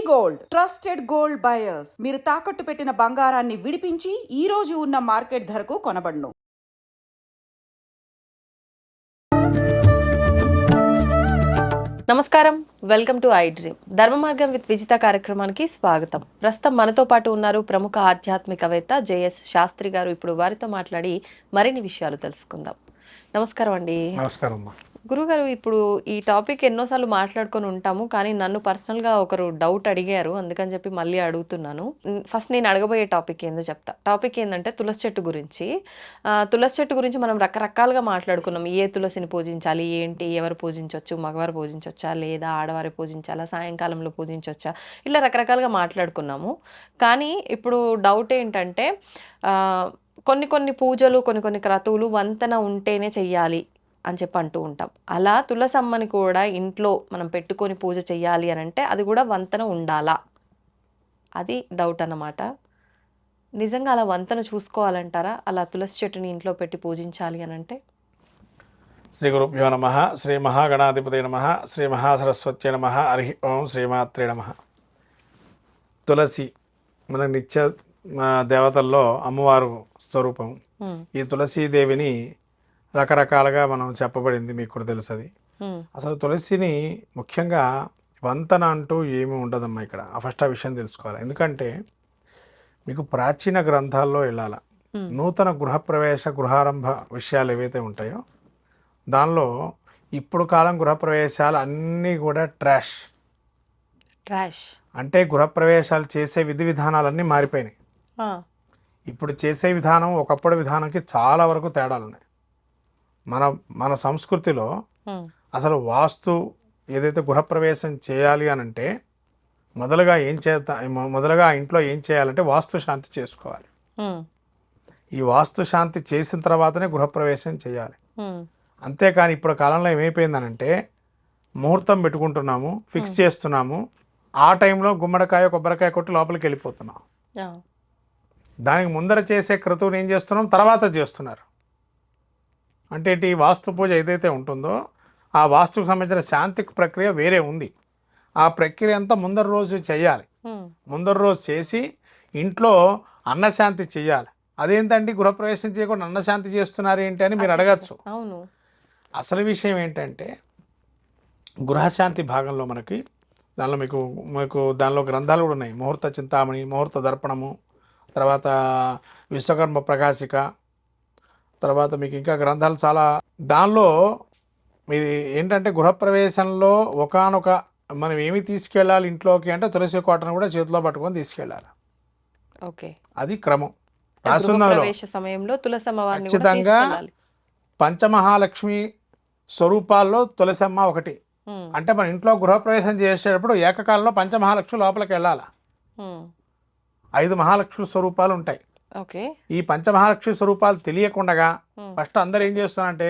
Gold trusted gold buyers మీరు తాకట్టు పెట్టిన బంగారాన్ని విడిపించి ఈ రోజు ఉన్న మార్కెట్ ధరకు కొనబడును. నమస్కారం, వెల్కమ్ టు ఐ డ్రీమ్. ధర్మ మార్గం విత్ విజిత కార్యక్రమానికి స్వాగతం. ప్రస్తుతం మనతో పాటు ఉన్నారు ప్రముఖ ఆధ్యాత్మికవేత్త జేఎస్ శాస్త్రి గారు. ఇప్పుడు వారితో మాట్లాడి మరిన్ని విషయాలు తెలుసుకుందాం. నమస్కారం అండి. నమస్కారం. గురుగారు, ఇప్పుడు ఈ టాపిక్ ఎన్నోసార్లు మాట్లాడుకొని ఉంటాము, కానీ నన్ను పర్సనల్గా ఒకరు డౌట్ అడిగారు, అందుకని చెప్పి మళ్ళీ అడుగుతున్నాను. ఫస్ట్ నేను అడగబోయే టాపిక్ ఏందో చెప్తా. టాపిక్ ఏంటంటే తులసి చెట్టు గురించి. తులసి చెట్టు గురించి మనం రకరకాలుగా మాట్లాడుకున్నాం. ఏ తులసిని పూజించాలి, ఏంటి, ఎవరు పూజించవచ్చు, మగవారు పూజించవచ్చా లేదా ఆడవారు పూజించాలా, సాయంకాలంలో పూజించవచ్చా, ఇలా రకరకాలుగా మాట్లాడుకున్నాము. కానీ ఇప్పుడు డౌట్ ఏంటంటే కొన్ని కొన్ని పూజలు, కొన్ని కొన్ని క్రతువులు వంతెన ఉంటేనే చెయ్యాలి అని చెప్పి అంటూ ఉంటాం. అలా తులసమ్మని కూడా ఇంట్లో మనం పెట్టుకొని పూజ చెయ్యాలి అని అంటే అది కూడా వంతెన ఉండాలా? అది డౌట్ అన్నమాట. నిజంగా అలా వంతెన చూసుకోవాలంటారా, అలా తులసి చెట్టుని ఇంట్లో పెట్టి పూజించాలి అని అంటే? శ్రీ గురుభ్యో నమః. శ్రీ మహాగణాధిపతే నమః. శ్రీ మహాసరస్వత్యై నమః. హరి ఓం. శ్రీమాత్రే నమః. తులసి మన నిత్య దేవతల్లో అమ్మవారు స్వరూపం. ఈ తులసీదేవిని రకరకాలుగా మనం చెప్పబడింది, మీకు కూడా తెలుసు. అది అసలు తులసిని ముఖ్యంగా వంతన అంటూ ఏమీ ఉండదమ్మా ఇక్కడ. ఫస్ట్ ఆ విషయం తెలుసుకోవాలి. ఎందుకంటే మీకు ప్రాచీన గ్రంథాల్లో వెళ్ళాల, నూతన గృహప్రవేశ గృహారంభ విషయాలు ఏవైతే ఉంటాయో దానిలో ఇప్పుడు కాలం గృహప్రవేశాలు అన్నీ కూడా ట్రాష్. అంటే గృహప్రవేశాలు చేసే విధి విధానాలన్నీ మారిపోయినాయి. ఇప్పుడు చేసే విధానం ఒకప్పుడు విధానంకి చాలా వరకు తేడాలు ఉన్నాయి. మన సంస్కృతిలో అసలు వాస్తు ఏదైతే గృహప్రవేశం చేయాలి అని అంటే మొదలుగా ఇంట్లో ఏం చేయాలంటే వాస్తు శాంతి చేసుకోవాలి. ఈ వాస్తు శాంతి చేసిన తర్వాతనే గృహప్రవేశం చేయాలి. అంతేకాని ఇప్పుడు కాలంలో ఏమైపోయిందనంటే ముహూర్తం పెట్టుకుంటున్నాము, ఫిక్స్ చేస్తున్నాము, ఆ టైంలో గుమ్మడికాయ కొబ్బరికాయ కొట్టి లోపలికి వెళ్ళిపోతున్నాం. దానికి ముందర చేసే క్రతువుని ఏం చేస్తున్నాం, తర్వాత చేస్తున్నారు. అంటే ఈ వాస్తు పూజ ఏదైతే ఉంటుందో ఆ వాస్తుకు సంబంధించిన శాంతి ప్రక్రియ వేరే ఉంది. ఆ ప్రక్రియ అంతా ముందర రోజు చేయాలి. ముందర రోజు చేసి ఇంట్లో అన్నశాంతి చేయాలి. అదేంటంటే గృహప్రవేశం చేయకుండా అన్నశాంతి చేస్తున్నారు ఏంటి అని మీరు అడగచ్చు. అసలు విషయం ఏంటంటే గృహశాంతి భాగంలో దానిలో మీకు దానిలో గ్రంథాలు కూడా ఉన్నాయి. ముహూర్త చింతామణి, ముహూర్త దర్పణము, తర్వాత విశ్వకర్మ ప్రకాశిక, తర్వాత మీకు ఇంకా గ్రంథాలు చాలా. దానిలో మీరు ఏంటంటే గృహప్రవేశంలో ఒకానొక మనం ఏమి తీసుకెళ్ళాలి ఇంట్లోకి అంటే తులసి కోటను కూడా చేతిలో పట్టుకొని తీసుకెళ్ళాలి. ఓకే, అది క్రమం. ఖచ్చితంగా పంచమహాలక్ష్మి స్వరూపాల్లో తులసమ్మ ఒకటి. అంటే మన ఇంట్లో గృహప్రవేశం చేసేటప్పుడు ఏకకాలంలో పంచమహాలక్ష్మి లోపలికి వెళ్ళాలి. 5 మహాలక్ష్మి స్వరూపాలు ఉంటాయి. ఈ పంచమహాలక్ష్మి స్వరూపాలు తెలియకుండా ఫస్ట్ అందరు ఏం చేస్తున్నారంటే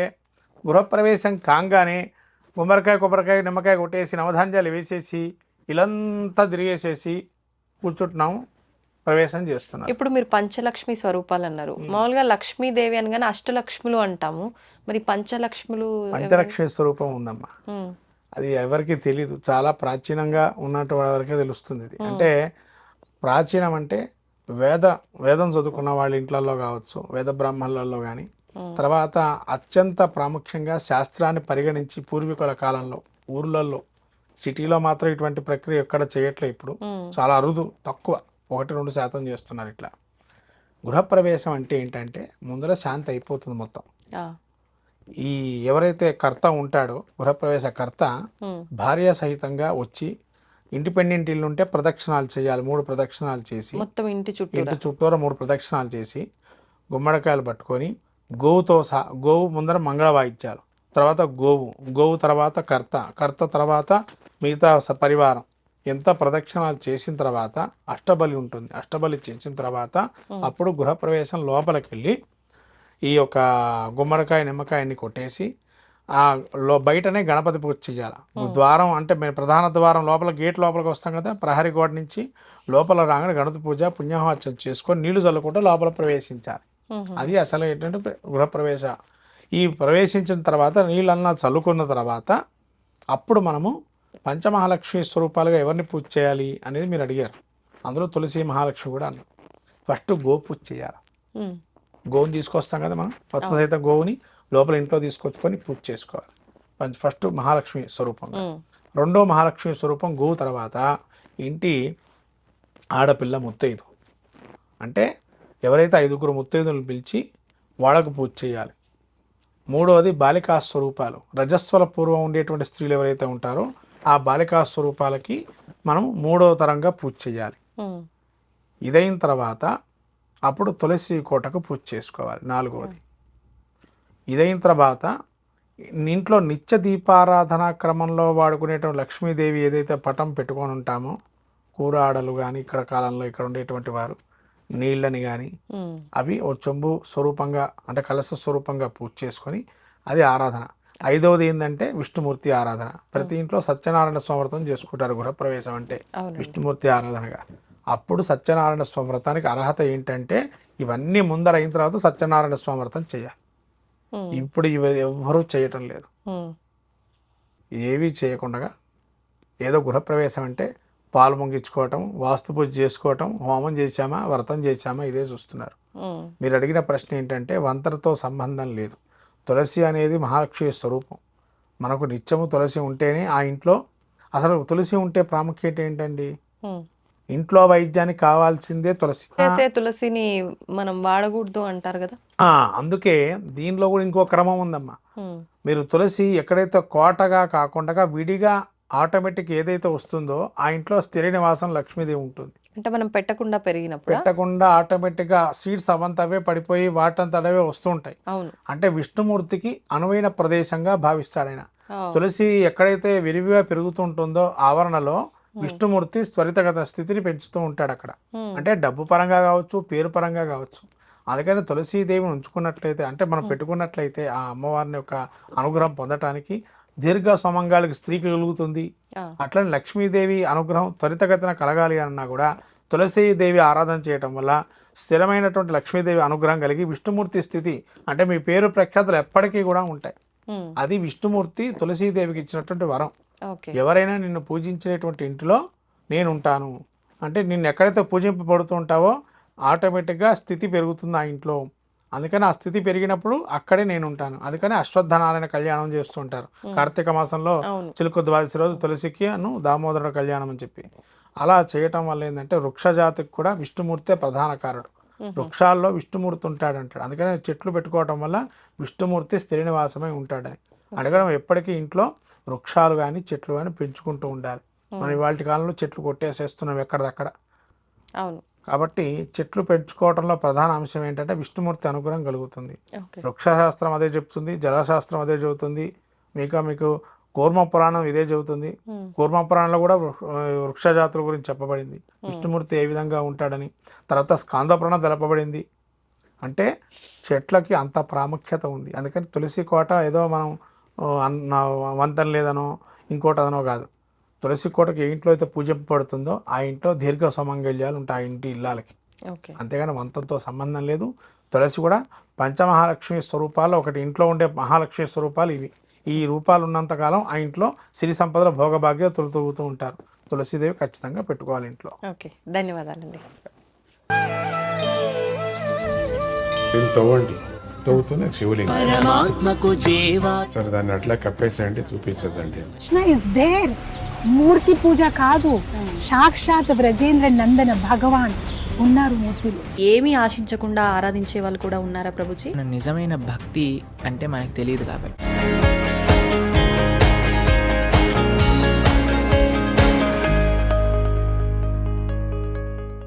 గృహప్రవేశం కాగానే గుమ్మడికాయ కొబ్బరికాయ నిమ్మకాయ కొట్టేసి నవధాన్యాలు వేసేసి ఇలంతా తిరిగేసేసి కూర్చుంటున్నాము, ప్రవేశం చేస్తున్నాం. ఇప్పుడు మీరు పంచలక్ష్మి స్వరూపాలు అన్నారు. మామూలుగా లక్ష్మీదేవి అనగానే అష్టలక్ష్ములు అంటాము. మరి పంచలక్ష్మి స్వరూపం ఉందమ్మా. అది ఎవరికి తెలీదు. చాలా ప్రాచీనంగా ఉన్నట్టు వరకే తెలుస్తుంది. ఇది అంటే ప్రాచీనం అంటే వేదం చదువుకున్న వాళ్ళ ఇంట్లలో కావచ్చు, వేద బ్రాహ్మణులలో కానీ, తర్వాత అత్యంత ప్రాముఖ్యంగా శాస్త్రాన్ని పరిగణించి పూర్వీకుల కాలంలో ఊర్లలో, సిటీలో మాత్రం ఇటువంటి ప్రక్రియ ఎక్కడ చేయట్లే. ఇప్పుడు చాలా అరుదు, తక్కువ, 1-2% చేస్తున్నారు. ఇట్లా గృహప్రవేశం అంటే ఏంటంటే ముందర శాంతి అయిపోతుంది మొత్తం. ఈ ఎవరైతే కర్త ఉంటాడో గృహప్రవేశ కర్త భార్య సహితంగా వచ్చి ఇండిపెండెంట్ ఇల్లు ఉంటే ప్రదక్షిణాలు చేయాలి. 3 ప్రదక్షిణాలు చేసి మొత్తం ఇంటి చుట్టూరా 3 ప్రదక్షిణాలు చేసి గుమ్మడికాయలు పట్టుకొని గోవు ముందర మంగళ వాయిద్యాలు, తర్వాత గోవు తర్వాత కర్త తర్వాత మిగతా పరివారం ఎంత ప్రదక్షిణాలు చేసిన తర్వాత అష్టబలి ఉంటుంది. అష్టబలి చేసిన తర్వాత అప్పుడు గృహప్రవేశం లోపలికి వెళ్ళి ఈ యొక్క గుమ్మడికాయ నిమ్మకాయని కొట్టేసి బయటనే గణపతి పూజ చేయాలి. ద్వారం అంటే మేము ప్రధాన ద్వారం లోపల గేట్ లోపలికి వస్తాం కదా, ప్రహరీ గోడ నుంచి లోపల రాగానే గణపతి పూజ పుణ్యవాచనం చేసుకొని నీళ్లు చల్లుకుంటూ లోపల ప్రవేశించాలి. అది అసలు ఏంటంటే గృహప్రవేశ. ఈ ప్రవేశించిన తర్వాత నీళ్ళన్నా చల్లుకున్న తర్వాత అప్పుడు మనము పంచమహాలక్ష్మి స్వరూపాలుగా ఎవరిని పూజ చేయాలి అనేది మీరు అడిగారు. అందులో తులసి మహాలక్ష్మి కూడా అన్నాం. ఫస్ట్ గో పూజ చేయాలి. ఉమ్, గోవుని తీసుకొస్తాం కదా మనం, వత్స సహిత గోవుని లోపల ఇంట్లో తీసుకొచ్చుకొని పూజ చేసుకోవాలి. ఫస్ట్ మహాలక్ష్మి స్వరూపంగా. ఉమ్, రెండో మహాలక్ష్మి స్వరూపం గోవు తర్వాత ఇంటి ఆడపిల్ల ముత్తైదు, అంటే ఎవరైతే 5 ముత్తైదులను పిలిచి వాళ్ళకు పూజ చేయాలి. మూడవది బాలికా స్వరూపాలు, రజస్వల పూర్వం ఉండేటువంటి స్త్రీలు ఎవరైతే ఉంటారో ఆ బాలికా స్వరూపాలకి మనం 3వ తరంగా పూజ చేయాలి. ఉమ్, ఇదైన తర్వాత అప్పుడు తులసి కోటకు పూజ చేసుకోవాలి 4వది. ఇదైన తర్వాత ఇంట్లో నిత్య దీపారాధన క్రమంలో వాడుకునేటువంటి లక్ష్మీదేవి ఏదైతే పటం పెట్టుకొని ఉంటామో, కూర ఆడలు కానీ ఇక్కడ కాలంలో ఇక్కడ ఉండేటువంటి వారు నీళ్ళని కానీ ఉమ్, అవి ఓ చెంబు స్వరూపంగా అంటే కలశ స్వరూపంగా పూజ చేసుకొని అది ఆరాధన. 5వది ఏంటంటే విష్ణుమూర్తి ఆరాధన. ప్రతి ఇంట్లో సత్యనారాయణ స్వామి చేసుకుంటారు గృహప్రవేశం అంటే అవునండి. విష్ణుమూర్తి ఆరాధనగా. అప్పుడు సత్యనారాయణ స్వామి వ్రతానికి అర్హత ఏంటంటే ఇవన్నీ ముందర అయిన తర్వాత సత్యనారాయణ స్వామి వ్రతం చేయాలి. ఉమ్, ఇప్పుడు ఇవి ఎవ్వరూ చేయటం లేదు. ఉమ్, ఏవీ చేయకుండా ఏదో గృహప్రవేశం అంటే పాలు పొంగించుకోవటం, వాస్తు పూజ చేసుకోవటం, హోమం చేశామా వ్రతం చేశామా ఇదే చూస్తున్నారు. ఉమ్, మీరు అడిగిన ప్రశ్న ఏంటంటే వంతరతో సంబంధం లేదు. తులసి అనేది మహాలక్ష్మి స్వరూపం. మనకు నిత్యము తులసి ఉంటేనే ఆ ఇంట్లో, అసలు తులసి ఉంటే ప్రాముఖ్యత ఏంటండి? ఉమ్. ఇంట్లో వైద్యానికి కావాల్సిందే తులసి. చేసే తులసిని మనం వాడకూడదు అంటారు కదా. అందుకే దీనిలో కూడా ఇంకో క్రమం ఉందమ్మా. ఉమ్, మీరు తులసి ఎక్కడైతే కోటగా కాకుండా విడిగా ఆటోమేటిక్ ఏదైతే వస్తుందో ఆ ఇంట్లో స్థిర నివాసం లక్ష్మీదేవి ఉంటుంది. అంటే మనం పెట్టకుండా పెరిగినప్పుడు. పెట్టకుండా ఆటోమేటిక్గా సీడ్స్ అవంతవే పడిపోయి వాటంతటవే వస్తూ ఉంటాయి. అవును. అంటే విష్ణుమూర్తికి అనువైన ప్రదేశంగా భావిస్తాడు ఆయన. ఆ, తులసి ఎక్కడైతే విరివిగా పెరుగుతుంటుందో ఆవరణలో విష్ణుమూర్తి త్వరితగత స్థితిని పెంచుతూ ఉంటాడు అక్కడ. ఉమ్, అంటే డబ్బు పరంగా కావచ్చు, పేరు పరంగా కావచ్చు. అందుకని తులసీదేవిని ఉంచుకున్నట్లయితే అంటే మనం పెట్టుకున్నట్లయితే ఆ అమ్మవారిని యొక్క అనుగ్రహం పొందటానికి దీర్ఘ సుమంగాళికి స్త్రీకి కలుగుతుంది. ఆ, అట్లనే లక్ష్మీదేవి అనుగ్రహం త్వరితగతిన కలగాలి అన్నా కూడా తులసీదేవి ఆరాధన చేయటం వల్ల స్థిరమైనటువంటి లక్ష్మీదేవి అనుగ్రహం కలిగి విష్ణుమూర్తి స్థితి అంటే మీ పేరు ప్రఖ్యాతులు ఎప్పటికీ కూడా ఉంటాయి. ఉమ్, అది విష్ణుమూర్తి తులసీదేవికి ఇచ్చినటువంటి వరం. ఓకే. ఎవరైనా నిన్ను పూజించేటువంటి ఇంటిలో నేను ఉంటాను అంటే నిన్ను ఎక్కడైతే పూజింపబడుతూ ఉంటావో ఆటోమేటిక్గా స్థితి పెరుగుతుంది ఆ ఇంట్లో. అందుకని ఆ స్థితి పెరిగినప్పుడు అక్కడే నేను ఉంటాను. అందుకని అశ్వత్థనారాయణ కళ్యాణం చేస్తూ ఉంటారు కార్తీక మాసంలో. అవును. చిలుకు ద్వాదశి రోజు తులసికి దామోదర కళ్యాణం అని చెప్పి అలా చేయటం వల్ల ఏంటంటే వృక్షజాతికి కూడా విష్ణుమూర్తే ప్రధాన కారుడు. వృక్షాల్లో విష్ణుమూర్తి ఉంటాడంటాడు. అందుకని చెట్లు పెట్టుకోవటం వల్ల విష్ణుమూర్తి స్థిర నివాసమై ఉంటాడని అడగడం. ఎప్పటికీ ఇంట్లో వృక్షాలు కానీ చెట్లు కానీ పెంచుకుంటూ ఉండాలి. మనం ఇవాళ కాలంలో చెట్లు కొట్టేసేస్తున్నాం ఎక్కడదక్కడ. అవును. కాబట్టి చెట్లు పెంచుకోవడంలో ప్రధాన అంశం ఏంటంటే విష్ణుమూర్తి అనుగ్రహం కలుగుతుంది. ఓకే. వృక్షశాస్త్రం అదే చెప్తుంది, జలశాస్త్రం అదే చెబుతుంది. మీకు కూర్మ పురాణం ఇదే చెబుతుంది. ఉమ్, కూర్మ పురాణంలో కూడా వృక్షజాతుల గురించి చెప్పబడింది, విష్ణుమూర్తి ఏ విధంగా ఉంటాడని. తర్వాత స్కాంద పురాణం తెలపబడింది. అంటే చెట్లకి అంత ప్రాముఖ్యత ఉంది. అందుకని తులసి కోట ఏదో మనం వంతన లేదనో ఇంకోటదనో కాదు. తులసి కోటకి ఏ ఇంట్లో అయితే పూజింపబడుతుందో ఆ ఇంట్లో దీర్ఘ సుమంగళ్యాలు ఉంటాయి ఆ ఇంటి ఇళ్ళకి. ఓకే. అంతేగాని వంతంతో సంబంధం లేదు. తులసి కూడా పంచమహాలక్ష్మి స్వరూపాలు ఒకటి. ఇంట్లో ఉండే మహాలక్ష్మి స్వరూపాలు ఇవి. ఈ రూపాలు ఉన్నంతకాలం ఆ ఇంట్లో సిరి సంపదల భోగభాగ్యాలు తొలుతూగుతూ ఉంటారు. తులసీదేవి ఖచ్చితంగా పెట్టుకోవాలి ఇంట్లో. ఓకే, ధన్యవాదాలండి. దీన్ని తవ్వండి, తవ్వుతూనే శివలింగం. సరే దాన్ని అట్లా కప్పేసేయండి, చూపించదండి. Krishna is there. మూర్తి పూజ కాదు, సాక్షాత్ బ్రజేంద్ర నందన భగవాన్ ఉన్నారు మూర్తిలో. ఏమీ ఆశించకుండా ఆరాధించే వాళ్ళు కూడా ఉన్నారా ప్రభుజీ? నిజమైన భక్తి అంటే మనకు తెలియదు కాబట్టి